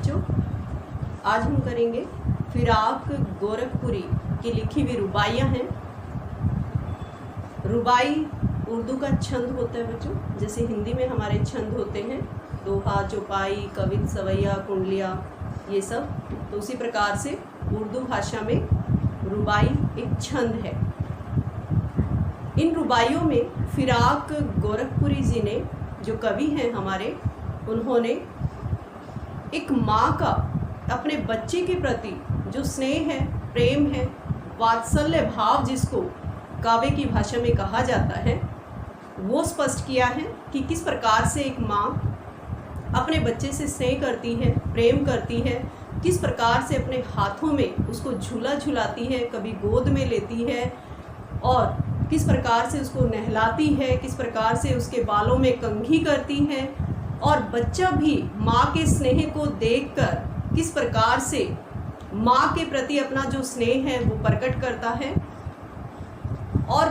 बच्चों, आज हम करेंगे फिराक गोरखपुरी की लिखी हुई रुबाइयाँ हैं। रुबाई उर्दू का छंद होता है बच्चों, जैसे हिंदी में हमारे छंद होते हैं दोहा, चौपाई, कवित, सवैया, कुंडलिया, ये सब। तो उसी प्रकार से उर्दू भाषा में रुबाई एक छंद है। इन रुबाइयों में फिराक गोरखपुरी जी ने, जो कवि हैं हमारे, उन्होंने एक माँ का अपने बच्चे के प्रति जो स्नेह है, प्रेम है, वात्सल्य भाव जिसको काव्य की भाषा में कहा जाता है, वो स्पष्ट किया है कि किस प्रकार से एक माँ अपने बच्चे से स्नेह करती है, प्रेम करती है, किस प्रकार से अपने हाथों में उसको झूला झुलाती है, कभी गोद में लेती है और किस प्रकार से उसको नहलाती है, किस प्रकार से उसके बालों में कंघी करती है और बच्चा भी माँ के स्नेह को देखकर किस प्रकार से माँ के प्रति अपना जो स्नेह है वो प्रकट करता है। और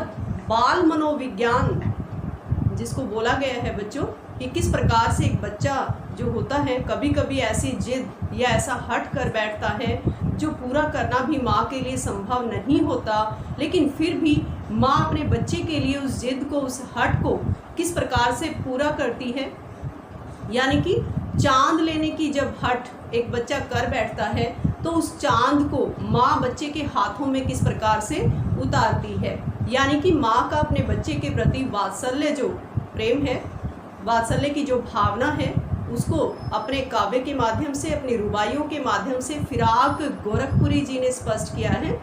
बाल मनोविज्ञान जिसको बोला गया है बच्चों, कि किस प्रकार से एक बच्चा जो होता है कभी कभी ऐसी जिद या ऐसा हट कर बैठता है जो पूरा करना भी माँ के लिए संभव नहीं होता, लेकिन फिर भी माँ अपने बच्चे के लिए उस जिद को, उस हट को किस प्रकार से पूरा करती है। यानी कि चांद लेने की जब हट एक बच्चा कर बैठता है तो उस चांद को माँ बच्चे के हाथों में किस प्रकार से उतारती है। यानी कि माँ का अपने बच्चे के प्रति वात्सल्य, जो प्रेम है, वात्सल्य की जो भावना है, उसको अपने काव्य के माध्यम से, अपनी रुबाइयों के माध्यम से फिराक गोरखपुरी जी ने स्पष्ट किया है।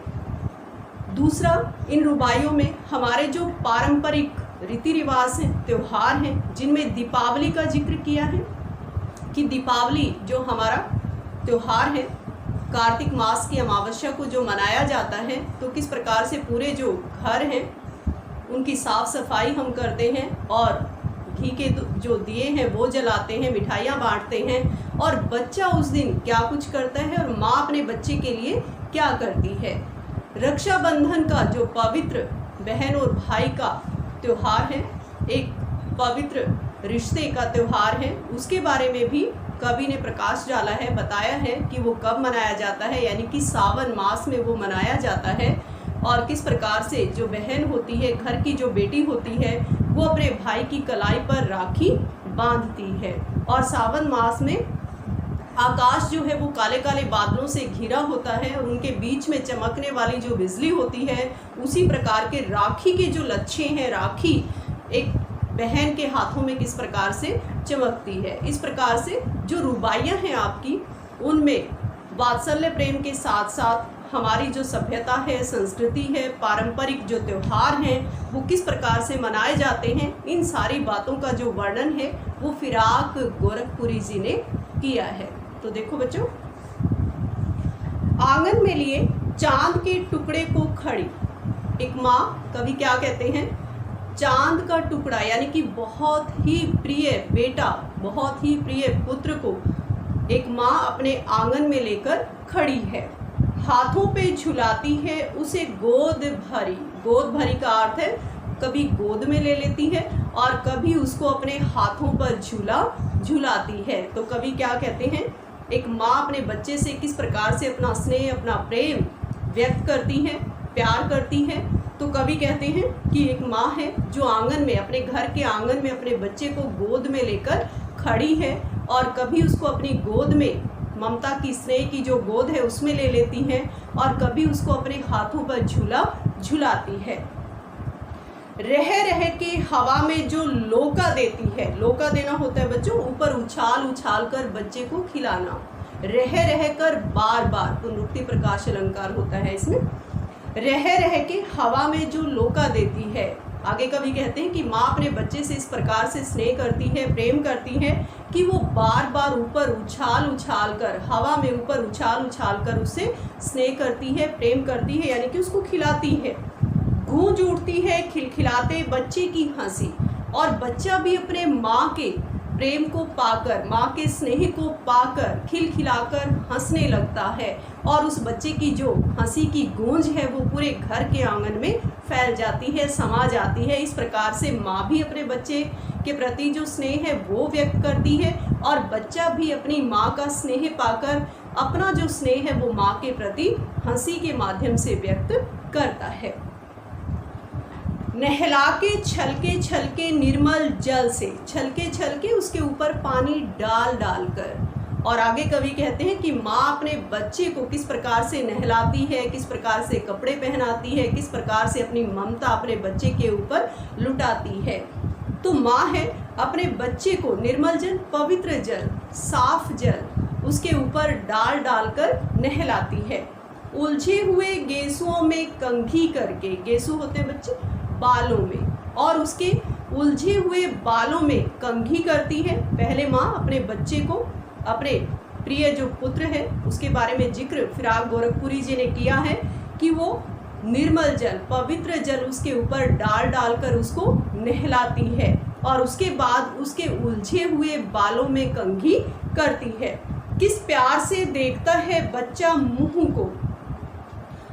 दूसरा, इन रुबाइयों में हमारे जो पारंपरिक रीति रिवाज हैं, त्यौहार हैं, जिनमें दीपावली का जिक्र किया है कि दीपावली जो हमारा त्यौहार है, कार्तिक मास की अमावस्या को जो मनाया जाता है, तो किस प्रकार से पूरे जो घर हैं उनकी साफ सफाई हम करते हैं और घी के जो दिए हैं वो जलाते हैं, मिठाइयाँ बांटते हैं और बच्चा उस दिन क्या कुछ करता है और माँ अपने बच्चे के लिए क्या करती है। रक्षाबंधन का जो पवित्र बहन और भाई का त्यौहार है, एक पवित्र रिश्ते का त्यौहार है, उसके बारे में भी कवि ने प्रकाश डाला है, बताया है कि वो कब मनाया जाता है, यानी कि सावन मास में वो मनाया जाता है। और किस प्रकार से जो बहन होती है, घर की जो बेटी होती है, वो अपने भाई की कलाई पर राखी बांधती है। और सावन मास में आकाश जो है वो काले काले बादलों से घिरा होता है और उनके बीच में चमकने वाली जो बिजली होती है, उसी प्रकार के राखी के जो लच्छे हैं, राखी एक बहन के हाथों में किस प्रकार से चमकती है। इस प्रकार से जो रुबाइयाँ हैं आपकी, उनमें वात्सल्य प्रेम के साथ साथ हमारी जो सभ्यता है, संस्कृति है, पारंपरिक जो त्यौहार हैं वो किस प्रकार से मनाए जाते हैं, इन सारी बातों का जो वर्णन है वो फिराक गोरखपुरी जी ने किया है। तो देखो बच्चों, आंगन में लिए चांद के टुकड़े को खड़ी। एक माँ, कवि क्या कहते हैं, चांद का टुकड़ा यानी कि बहुत ही प्रिय बेटा, बहुत ही प्रिय पुत्र को एक माँ अपने आंगन में लेकर खड़ी है, हाथों पे झुलाती है उसे गोद भरी। गोद भरी का अर्थ है कभी गोद में ले लेती है और कभी उसको अपने हाथों पर झुलाती है। तो कभी क्या कहते हैं, एक माँ अपने बच्चे से किस प्रकार से अपना स्नेह, अपना प्रेम व्यक्त करती है, प्यार करती है। तो कभी कहते हैं कि एक माँ है जो आंगन में, अपने घर के आंगन में अपने बच्चे को गोद में लेकर खड़ी है और कभी उसको अपनी गोद में, ममता की, स्नेह की जो गोद है उसमें ले लेती है और कभी उसको अपने हाथों पर झुलाती है। रह रह के हवा में जो लोका देती है, लोका देना होता है बच्चों, ऊपर उछाल उछाल कर बच्चे को खिलाना। रह रह कर, बार बार, पुनरुक्ति प्रकाश अलंकार होता है इसमें। रह रह के हवा में जो लोका देती है। आगे कभी कहते हैं कि माँ अपने बच्चे से इस प्रकार से स्नेह करती है, प्रेम करती है कि वो बार बार ऊपर उछाल उछाल कर, हवा में ऊपर उछाल उछाल कर उससे स्नेह करती है, प्रेम करती है, यानी कि उसको खिलाती है। गूंज उठती है खिलखिलाते बच्चे की हंसी और बच्चा भी अपने माँ के प्रेम को पाकर, माँ के स्नेह को पाकर खिलखिलाकर हंसने लगता है और उस बच्चे की जो हंसी की गूंज है वो पूरे घर के आंगन में फैल जाती है, समा जाती है। इस प्रकार से माँ भी अपने बच्चे के प्रति जो स्नेह है वो व्यक्त करती है और बच्चा भी अपनी माँ का स्नेह पाकर अपना जो स्नेह है वो माँ के प्रति हंसी के माध्यम से व्यक्त करता है। नहला के छलके निर्मल जल से, छलके उसके ऊपर पानी डाल कर, और आगे कवि कहते हैं कि माँ अपने बच्चे को किस प्रकार से नहलाती है, किस प्रकार से कपड़े पहनाती है, किस प्रकार से अपनी ममता अपने बच्चे के ऊपर लुटाती है। तो माँ है अपने बच्चे को निर्मल जल, पवित्र जल, साफ जल उसके ऊपर डाल कर नहलाती है। उलझे हुए गेसुओं में कंघी करके, गेसु होते हैं बच्चे बालों में, और उसके उलझे हुए बालों में कंघी करती है। पहले माँ अपने बच्चे को, अपने प्रिय जो पुत्र है उसके बारे में जिक्र फिराक गोरखपुरी जी ने किया है कि वो निर्मल जल, पवित्र जल उसके ऊपर डाल कर उसको नहलाती है और उसके बाद उसके उलझे हुए बालों में कंघी करती है। किस प्यार से देखता है बच्चा मुंह को,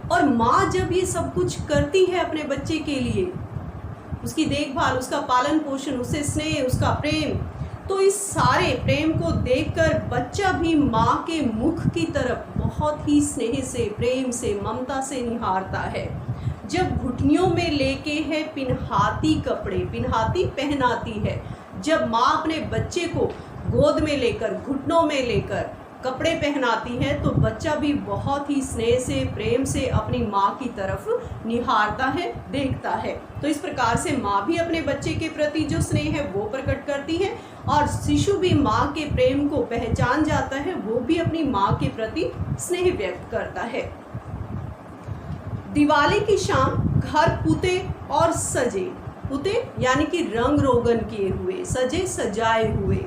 और माँ जब ये सब कुछ करती है अपने बच्चे के लिए, उसकी देखभाल, उसका पालन पोषण, उससे स्नेह, उसका प्रेम, तो इस सारे प्रेम को देखकर बच्चा भी माँ के मुख की तरफ बहुत ही स्नेह से, प्रेम से, ममता से निहारता है। जब घुटनियों में लेके है पिन्हाती कपड़े, पिन्हाती पहनाती है, जब माँ अपने बच्चे को गोद में लेकर, घुटनों में लेकर कपड़े पहनाती है तो बच्चा भी बहुत ही स्नेह से, प्रेम से अपनी माँ की तरफ निहारता है, देखता है। तो इस प्रकार से माँ भी अपने बच्चे के प्रति जो स्नेह है वो प्रकट करती है और शिशु भी माँ के प्रेम को पहचान जाता है, वो भी अपनी माँ के प्रति स्नेह व्यक्त करता है। दिवाली की शाम घर पुते और सजे, पुते यानी कि रंग रोगन किए हुए, सजे सजाए हुए।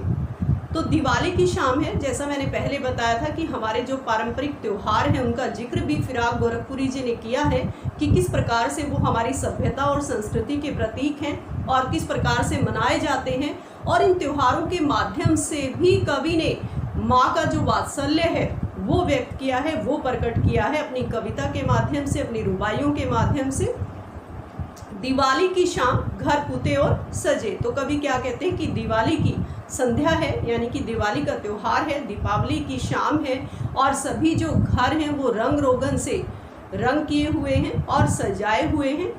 तो दिवाली की शाम है, जैसा मैंने पहले बताया था कि हमारे जो पारंपरिक त्यौहार हैं उनका जिक्र भी फिराक गोरखपुरी जी ने किया है कि किस प्रकार से वो हमारी सभ्यता और संस्कृति के प्रतीक हैं और किस प्रकार से मनाए जाते हैं। और इन त्योहारों के माध्यम से भी कवि ने माँ का जो वात्सल्य है वो व्यक्त किया है, वो प्रकट किया है अपनी कविता के माध्यम से, अपनी रुबाइयों के माध्यम से। दिवाली की शाम घर पुते और सजे, तो कवि क्या कहते हैं कि दिवाली की संध्या है, यानी कि दिवाली का त्योहार है, दीपावली की शाम है और सभी जो घर हैं वो रंग रोगन से रंग किए हुए हैं और सजाए हुए हैं।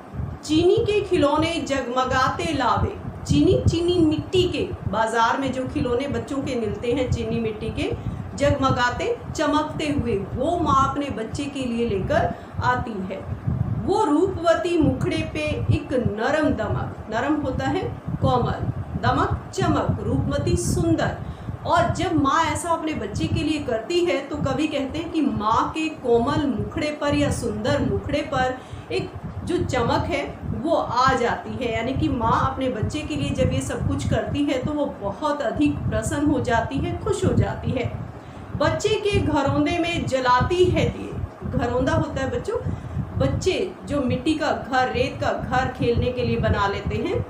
चीनी के खिलौने जगमगाते लावे, चीनी मिट्टी के, बाजार में जो खिलौने बच्चों के मिलते हैं चीनी मिट्टी के, जगमगाते चमकते हुए वो माँ अपने बच्चे के लिए लेकर आती है। वो रूपवती मुखड़े पे एक नरम दमक, नरम होता है कोमल, दमक चमक, रूपवती सुंदर। और जब माँ ऐसा अपने बच्चे के लिए करती है तो कवि कहते हैं कि माँ के कोमल मुखड़े पर या सुंदर मुखड़े पर एक जो चमक है वो आ जाती है, यानी कि माँ अपने बच्चे के लिए जब ये सब कुछ करती है तो वो बहुत अधिक प्रसन्न हो जाती है, खुश हो जाती है। बच्चे के घरौंदे में जलाती है दिए, घरौंदा होता है बच्चों, बच्चे जो मिट्टी का घर, रेत का घर खेलने के लिए बना लेते हैं,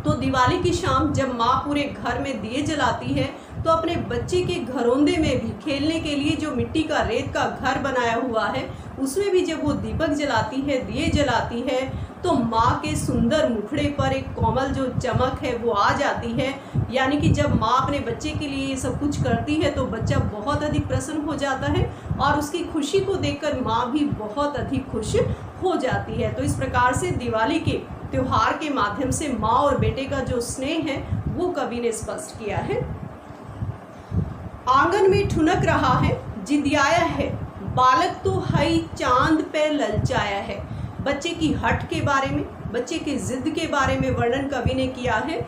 तो दिवाली की शाम जब माँ पूरे घर में दिए जलाती है तो अपने बच्चे के घरौंदे में भी खेलने के लिए जो मिट्टी का, रेत का घर बनाया हुआ है उसमें भी जब वो दीपक जलाती है, दिए जलाती है, तो माँ के सुंदर मुखड़े पर एक कोमल जो चमक है वो आ जाती है। यानी कि जब माँ अपने बच्चे के लिए ये सब कुछ करती है तो बच्चा बहुत अधिक प्रसन्न हो जाता है और उसकी खुशी को देखकर माँ भी बहुत अधिक खुश हो जाती है। तो इस प्रकार से दिवाली के त्योहार के माध्यम से माँ और बेटे का जो स्नेह है वो कवि ने स्पष्ट किया है। आंगन में ठुनक रहा है, जिदियाया है, बालक तो हई चांद पे ललचाया है। बच्चे की हट के बारे में, बच्चे के जिद के बारे में वर्णन कवि ने किया है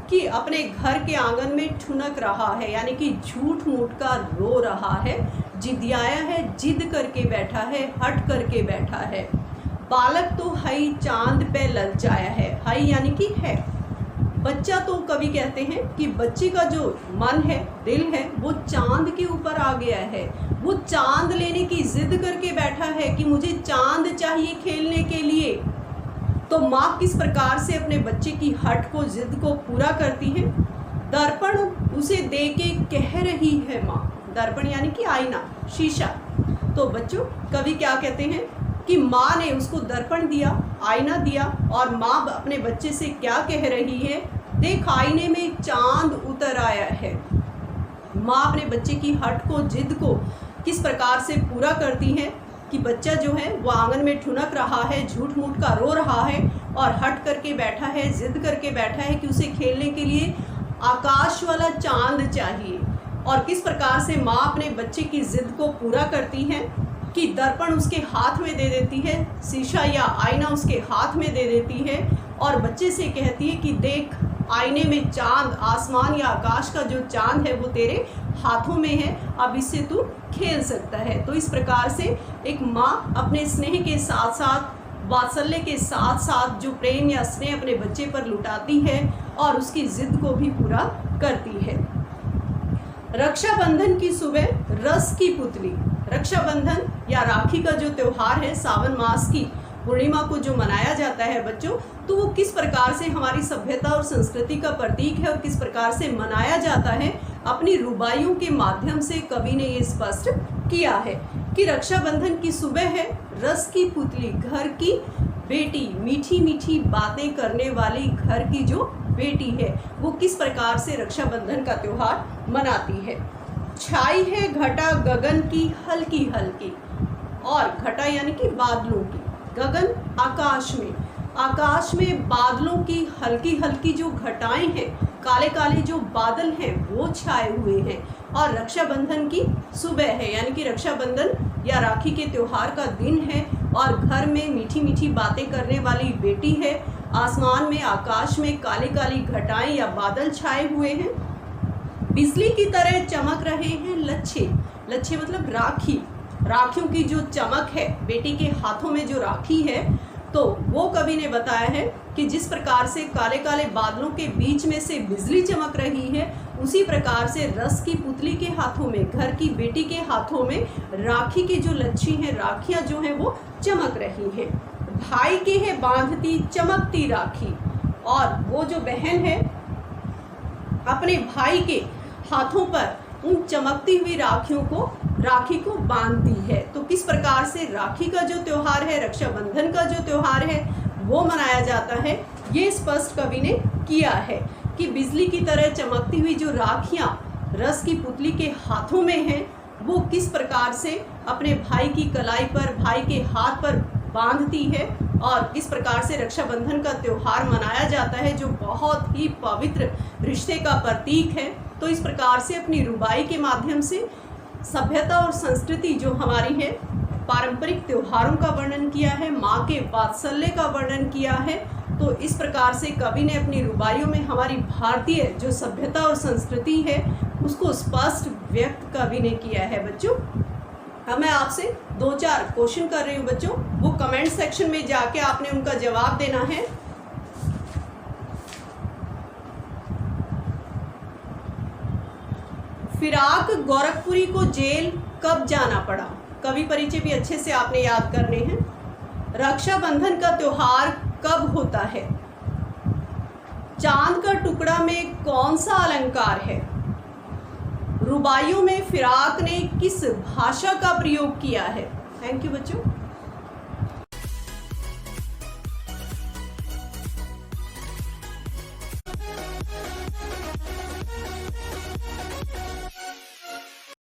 कि अपने घर के आंगन में ठुनक रहा है, यानी कि झूठ मूठ का रो रहा है, जिदियाया है, जिद करके बैठा है, हट करके बैठा है। बालक तो हई चांद पे ललचाया है, हई यानी कि है। बच्चा तो कवि कहते हैं कि बच्चे का जो मन है, दिल है, वो चांद के ऊपर आ गया है, वो चांद लेने की जिद करके बैठा है कि मुझे चांद चाहिए खेलने के लिए। तो माँ किस प्रकार से अपने बच्चे की हट को, जिद को पूरा करती है, दर्पण उसे दे के कह रही है माँ। दर्पण यानी कि आईना, शीशा। तो बच्चों कवि क्या कहते हैं कि माँ ने उसको दर्पण दिया, आईना दिया, और माँ अपने बच्चे से क्या कह रही है, देख आईने में चांद उतर आया है। माँ अपने बच्चे की हट को, जिद को किस प्रकार से पूरा करती है कि बच्चा जो है वो आंगन में ठुनक रहा है, झूठ मूठ का रो रहा है और हट करके बैठा है, जिद करके बैठा है कि उसे खेलने के लिए आकाश वाला चांद चाहिए। और किस प्रकार से माँ अपने बच्चे की जिद को पूरा करती है कि दर्पण उसके हाथ में दे देती है, शीशा या आईना उसके हाथ में दे देती है और बच्चे से कहती है कि देख आईने में चांद, आसमान या आकाश का जो चांद है वो तेरे हाथों में है, अब इससे तू खेल सकता है। तो इस प्रकार से एक माँ अपने स्नेह के साथ साथ, वात्सल्य के साथ साथ जो प्रेम या स्नेह अपने बच्चे पर लुटाती है और उसकी जिद को भी पूरा करती है। रक्षाबंधन की सुबह रस की पुतली। रक्षाबंधन या राखी का जो त्योहार है, सावन मास की पूर्णिमा को जो मनाया जाता है बच्चों, तो वो किस प्रकार से हमारी सभ्यता और संस्कृति का प्रतीक है और किस प्रकार से मनाया जाता है, अपनी रुबाइयों के माध्यम से कवि ने ये स्पष्ट किया है कि रक्षाबंधन की सुबह है, रस की पुतली, घर की बेटी, मीठी मीठी बातें करने वाली घर की जो बेटी है, वो किस प्रकार से रक्षाबंधन का त्योहार मनाती है। छाई है घटा गगन की हल्की हल्की, और घटा यानी कि बादलों की, गगन आकाश में बादलों की हल्की हल्की जो घटाएं हैं, काले काले जो बादल हैं वो छाए हुए हैं। और रक्षाबंधन की सुबह है, यानी कि रक्षाबंधन या राखी के त्योहार का दिन है और घर में मीठी मीठी बातें करने वाली बेटी है। आसमान में, आकाश में काली काली घटाएं या बादल छाए हुए हैं। बिजली की तरह चमक रहे हैं लच्छे। लच्छे मतलब राखी, राखियों की जो चमक है, बेटी के हाथों में जो राखी है, तो वो कवि ने बताया है कि जिस प्रकार से काले काले बादलों के बीच में से बिजली चमक रही है, उसी प्रकार से रस की पुतली के हाथों में, घर की बेटी के हाथों में राखी के जो लच्छी हैं, राखियां जो हैं वो चमक रही हैं। भाई के है बांधती चमकती राखी, और वो जो बहन है अपने भाई के हाथों पर उन चमकती हुई राखी को बांधती है। तो किस प्रकार से राखी का जो त्योहार है, रक्षाबंधन का जो त्योहार है, वो मनाया जाता है, ये स्पष्ट कवि ने किया है कि बिजली की तरह चमकती हुई जो राखियां रस की पुतली के हाथों में हैं, वो किस प्रकार से अपने भाई की कलाई पर, भाई के हाथ पर बांधती है और किस प्रकार से रक्षाबंधन का त्योहार मनाया जाता है, जो बहुत ही पवित्र रिश्ते का प्रतीक है। तो इस प्रकार से अपनी रुबाई के माध्यम से सभ्यता और संस्कृति जो हमारी है, पारंपरिक त्योहारों का वर्णन किया है, माँ के वात्सल्य का वर्णन किया है। तो इस प्रकार से कवि ने अपनी रुबाइयों में हमारी भारतीय जो सभ्यता और संस्कृति है उसको स्पष्ट व्यक्त कवि ने किया है। बच्चों अब मैं आपसे 2-4 क्वेश्चन कर रही हूँ बच्चों, वो कमेंट सेक्शन में जाके आपने उनका जवाब देना है। फिराक गोरखपुरी को जेल कब जाना पड़ा? कवि परिचय भी अच्छे से आपने याद करने हैं। रक्षाबंधन का त्योहार कब होता है? चांद का टुकड़ा में कौन सा अलंकार है? रुबाइयों में फिराक ने किस भाषा का प्रयोग किया है? थैंक यू बच्चों।